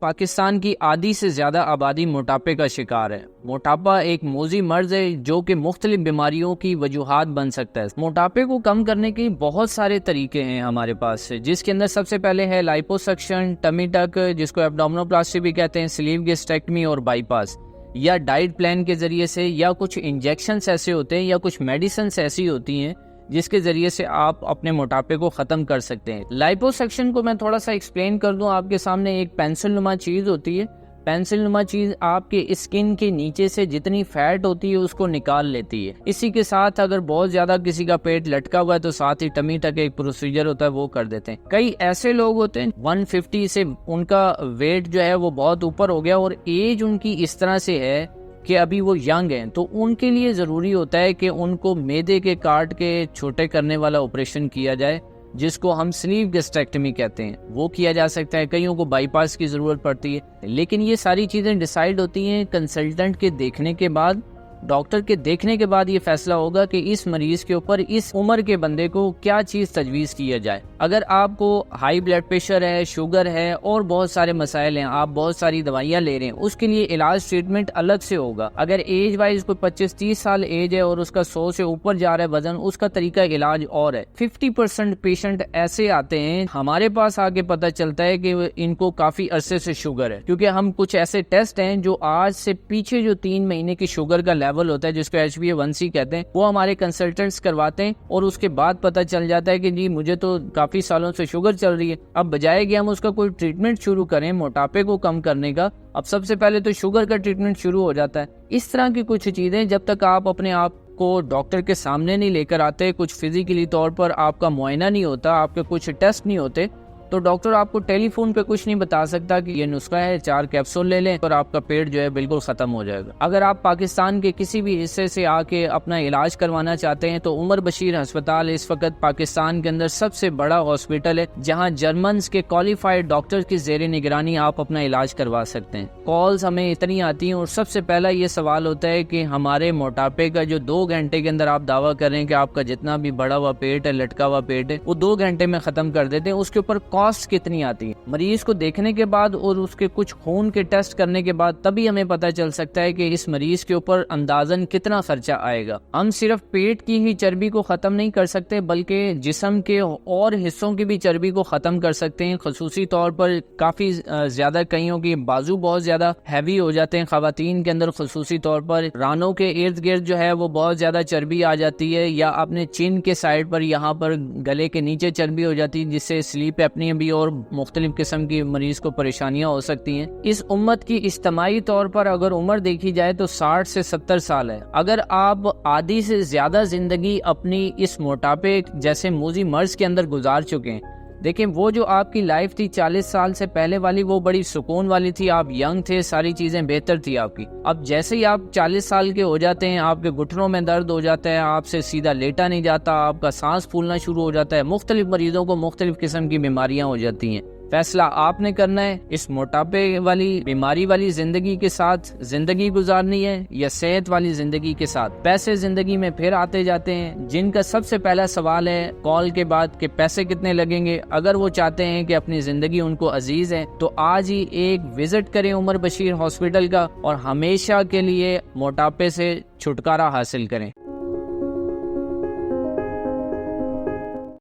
پاکستان کی آدھی سے زیادہ آبادی موٹاپے کا شکار ہے۔ موٹاپا ایک موذی مرض ہے جو کہ مختلف بیماریوں کی وجوہات بن سکتا ہے۔ موٹاپے کو کم کرنے کے بہت سارے طریقے ہیں ہمارے پاس، جس کے اندر سب سے پہلے ہے لائپوسکشن، ٹمی ٹک جس کو ایبڈومینوپلاسٹی بھی کہتے ہیں، سلیو گیسٹریکٹمی اور بائی پاس، یا ڈائٹ پلان کے ذریعے سے، یا کچھ انجیکشنز ایسے ہوتے ہیں یا کچھ میڈیسنز ایسی ہوتی ہیں جس کے ذریعے سے آپ اپنے موٹاپے کو ختم کر سکتے ہیں۔ لائپوسکشن کو میں تھوڑا سا ایکسپلین کر دوں آپ کے سامنے۔ ایک پینسل نما چیز ہوتی ہے، پینسل نما چیز آپ کے اسکن کے نیچے سے جتنی فیٹ ہوتی ہے اس کو نکال لیتی ہے۔ اسی کے ساتھ اگر بہت زیادہ کسی کا پیٹ لٹکا ہوا ہے تو ساتھ ہی ٹمی ٹک ایک پروسیجر ہوتا ہے، وہ کر دیتے ہیں۔ کئی ایسے لوگ ہوتے ہیں 150 سے ان کا ویٹ جو ہے وہ بہت اوپر ہو گیا اور ایج ان کی اس طرح سے ہے کہ ابھی وہ ینگ ہیں، تو ان کے لیے ضروری ہوتا ہے کہ ان کو معدے کے کاٹ کے چھوٹے کرنے والا آپریشن کیا جائے، جس کو ہم سلیو گیسٹریکٹمی کہتے ہیں، وہ کیا جا سکتا ہے۔ کئیوں کو بائی پاس کی ضرورت پڑتی ہے، لیکن یہ ساری چیزیں ڈیسائیڈ ہوتی ہیں کنسلٹنٹ کے دیکھنے کے بعد، ڈاکٹر کے دیکھنے کے بعد یہ فیصلہ ہوگا کہ اس مریض کے اوپر اس عمر کے بندے کو کیا چیز تجویز کیا جائے۔ اگر آپ کو ہائی بلڈ پریشر ہے، شوگر ہے اور بہت سارے مسائل ہیں، آپ بہت ساری دوائیاں لے رہے ہیں، اس کے لیے علاج ٹریٹمنٹ الگ سے ہوگا۔ اگر ایج وائز کوئی 25-30 سال ایج ہے اور اس کا 100 سے اوپر جا رہا ہے وزن، اس کا طریقہ علاج اور ہے۔ 50% پیشنٹ ایسے آتے ہیں ہمارے پاس آ کے پتہ چلتا ہے کہ ان کو کافی عرصے سے شوگر ہے، کیونکہ ہم کچھ ایسے ٹیسٹ ہیں جو آج سے پیچھے جو 3 مہینے کی شوگر کا لیول ہوتا ہے جس کو HbA1c کہتے ہیں، وہ ہمارے کنسلٹنٹس کرواتے ہیں اور اس کے بعد پتہ چل جاتا ہے کہ جی مجھے تو کافی سالوں سے شوگر چل رہی ہے۔ اب بجائے کہ ہم اس کا کوئی ٹریٹمنٹ شروع کریں موٹاپے کو کم کرنے کا، اب سب سے پہلے تو شوگر کا ٹریٹمنٹ شروع ہو جاتا ہے۔ اس طرح کی کچھ چیزیں جب تک آپ اپنے آپ کو ڈاکٹر کے سامنے نہیں لے کر آتے، کچھ فزیکلی طور پر آپ کا معائنہ نہیں ہوتا، آپ کے کچھ ٹیسٹ نہیں ہوتے، تو ڈاکٹر آپ کو ٹیلی فون پہ کچھ نہیں بتا سکتا کہ یہ نسخہ ہے، 4 کیپسول لے لیں اور آپ کا پیٹ جو ہے بالکل ختم ہو جائے گا۔ اگر آپ پاکستان کے کسی بھی حصے سے آ کے اپنا علاج کروانا چاہتے ہیں تو عمر بشیر ہسپتال اس وقت پاکستان کے اندر سب سے بڑا ہاسپٹل ہے، جہاں جرمنز کے کوالیفائڈ ڈاکٹر کی زیر نگرانی آپ اپنا علاج کروا سکتے ہیں۔ کالز ہمیں اتنی آتی ہیں اور سب سے پہلا یہ سوال ہوتا ہے کہ ہمارے موٹاپے کا جو 2 گھنٹے کے اندر آپ دعویٰ کر رہے ہیں کہ آپ کا جتنا بھی بڑا ہوا پیٹ ہے، لٹکا ہوا پیٹ ہے، وہ 2 گھنٹے میں ختم کر دیتے ہیں، اس کے اوپر کاسٹ کتنی آتی ہے؟ مریض کو دیکھنے کے بعد اور اس کے کچھ خون کے ٹیسٹ کرنے کے بعد تبھی ہمیں پتہ چل سکتا ہے کہ اس مریض کے اوپر اندازاً کتنا خرچہ آئے گا۔ ہم صرف پیٹ کی ہی چربی کو ختم نہیں کر سکتے بلکہ جسم کے اور حصوں کی بھی چربی کو ختم کر سکتے ہیں، خصوصی طور پر کافی زیادہ کئیوں کی بازو بہت زیادہ ہیوی ہو جاتے ہیں، خواتین کے اندر خصوصی طور پر رانوں کے ارد گرد جو ہے وہ بہت زیادہ چربی آ جاتی ہے، یا اپنے چین کے سائڈ پر یہاں پر گلے کے نیچے چربی ہو جاتی ہے، جس سے سلیپ ایپنیا بھی اور مختلف قسم کی مریض کو پریشانیاں ہو سکتی ہیں۔ اس امت کی اجتماعی طور پر اگر عمر دیکھی جائے تو 60 سے 70 سال ہے۔ اگر آپ آدھی سے زیادہ زندگی اپنی اس موٹاپے جیسے موذی مرض کے اندر گزار چکے ہیں، دیکھیں وہ جو آپ کی لائف تھی 40 سال سے پہلے والی، وہ بڑی سکون والی تھی، آپ ینگ تھے، ساری چیزیں بہتر تھی آپ کی۔ اب جیسے ہی آپ 40 سال کے ہو جاتے ہیں، آپ کے گھٹنوں میں درد ہو جاتا ہے، آپ سے سیدھا لیٹا نہیں جاتا، آپ کا سانس پھولنا شروع ہو جاتا ہے، مختلف مریضوں کو مختلف قسم کی بیماریاں ہو جاتی ہیں۔ فیصلہ آپ نے کرنا ہے، اس موٹاپے والی بیماری والی زندگی کے ساتھ زندگی گزارنی ہے یا صحت والی زندگی کے ساتھ۔ پیسے زندگی میں پھر آتے جاتے ہیں، جن کا سب سے پہلا سوال ہے کال کے بعد کہ پیسے کتنے لگیں گے۔ اگر وہ چاہتے ہیں کہ اپنی زندگی ان کو عزیز ہے تو آج ہی ایک وزٹ کریں عمر بشیر ہاسپٹل کا اور ہمیشہ کے لیے موٹاپے سے چھٹکارا حاصل کریں۔